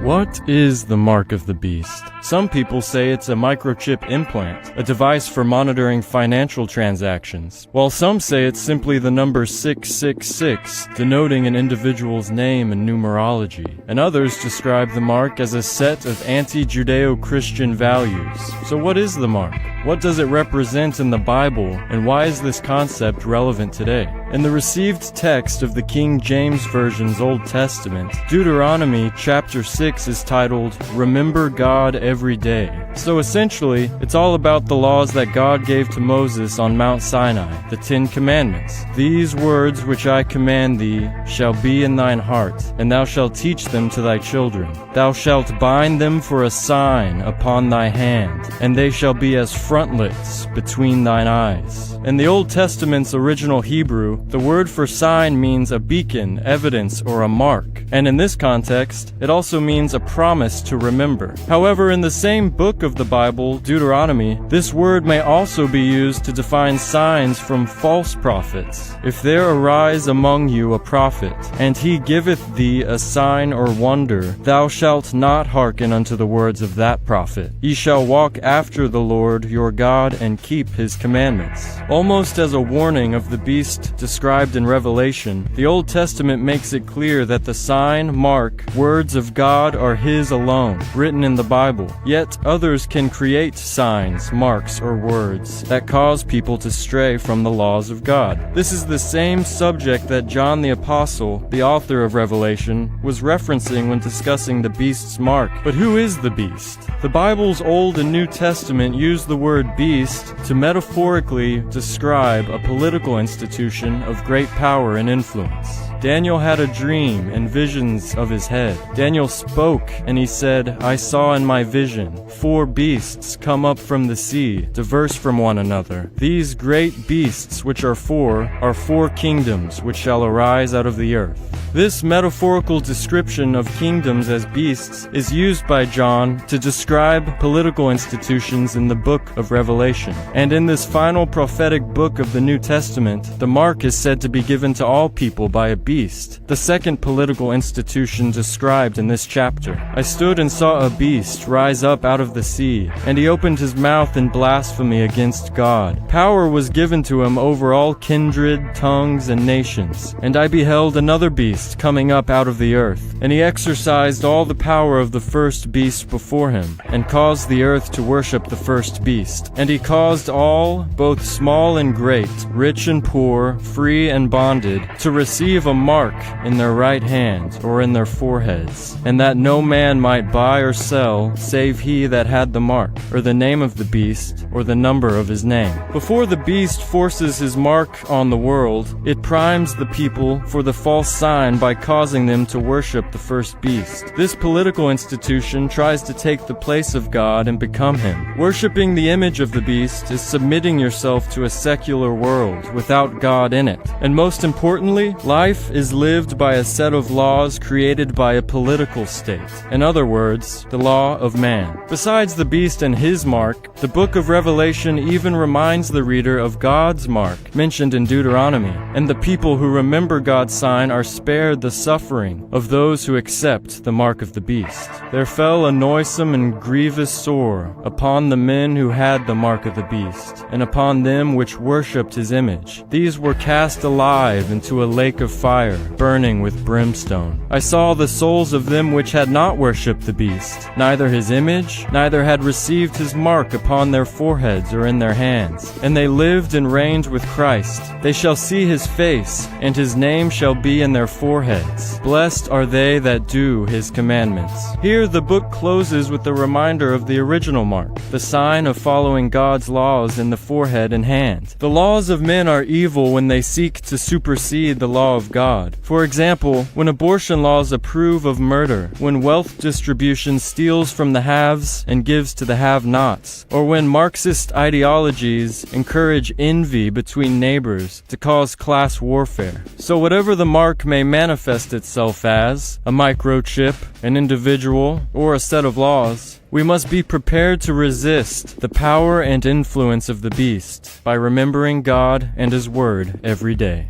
What is the mark of the beast? Some people say it's a microchip implant, a device for monitoring financial transactions, while some say it's simply the number 666, denoting an individual's name and numerology, and others describe the mark as a set of anti-Judeo-Christian values. So what is the mark? What does it represent in the Bible, and why is this concept relevant today? In the received text of the King James Version's Old Testament, Deuteronomy chapter 6 is titled, "Remember God Every Day." So essentially, it's all about the laws that God gave to Moses on Mount Sinai, the 10 Commandments. "These words which I command thee shall be in thine heart, and thou shalt teach them to thy children. Thou shalt bind them for a sign upon thy hand, and they shall be as frontlets between thine eyes." In the Old Testament's original Hebrew, the word for sign means a beacon, evidence, or a mark. And in this context, it also means a promise to remember. However, in the same book of the Bible, Deuteronomy, this word may also be used to define signs from false prophets. "If there arise among you a prophet, and he giveth thee a sign or wonder, thou shalt not hearken unto the words of that prophet. Ye shall walk after the Lord your God and keep his commandments." Almost as a warning of the beast described in Revelation, the Old Testament makes it clear that the sign, mark, words of God are his alone, written in the Bible. Yet others can create signs, marks, or words that cause people to stray from the laws of God. This is the same subject that John the Apostle, the author of Revelation, was referencing when discussing the beast's mark. But who is the beast? The Bible's Old and New Testament use the word beast to metaphorically describe a political institution of great power and influence. Daniel had a dream and visions of his head. Daniel spoke, and he said, "I saw in my vision 4 beasts come up from the sea, diverse from one another. These great beasts which are 4 kingdoms which shall arise out of the earth." This metaphorical description of kingdoms as beasts is used by John to describe political institutions in the book of Revelation. And in this final prophetic book of the New Testament, the mark is said to be given to all people by a beast, the second political institution described in this chapter. "I stood and saw a beast rise up out of the sea, and he opened his mouth in blasphemy against God. Power was given to him over all kindred, tongues, and nations. And I beheld another beast coming up out of the earth, and he exercised all the power of the first beast before him, and caused the earth to worship the first beast. And he caused all, both small and great, rich and poor, free and bonded, to receive a mark in their right hand or in their foreheads, and that no man might buy or sell save he that had the mark, or the name of the beast, or the number of his name." Before the beast forces his mark on the world, it primes the people for the false sign by causing them to worship the first beast. This political institution tries to take the place of God and become him. Worshipping the image of the beast is submitting yourself to a secular world without God in it. And most importantly, life is lived by a set of laws created by a political state. In other words, the law of man. Besides the beast and his mark, the book of Revelation even reminds the reader of God's mark, mentioned in Deuteronomy. And the people who remember God's sign are spared the suffering of those who accept the mark of the beast. "There fell a noisome and grievous sore upon the men who had the mark of the beast, and upon them which worshipped his image. These were cast alive into a lake of fire, burning with brimstone. I saw the souls of them which had not worshipped the beast, neither his image, neither had received his mark upon their foreheads or in their hands. And they lived and reigned with Christ. They shall see his face, and his name shall be in their foreheads. Blessed are they that do his commandments." Here the book closes with a reminder of the original mark, the sign of following God's laws in the forehead and hand. The laws of men are evil when they seek to supersede the law of God. For example, when abortion laws approve of murder, when wealth distribution steals from the haves and gives to the have-nots, or when Marxist ideologies encourage envy between neighbors to cause class warfare. So whatever the mark may manifest itself as, a microchip, an individual, or a set of laws, we must be prepared to resist the power and influence of the beast by remembering God and his word every day.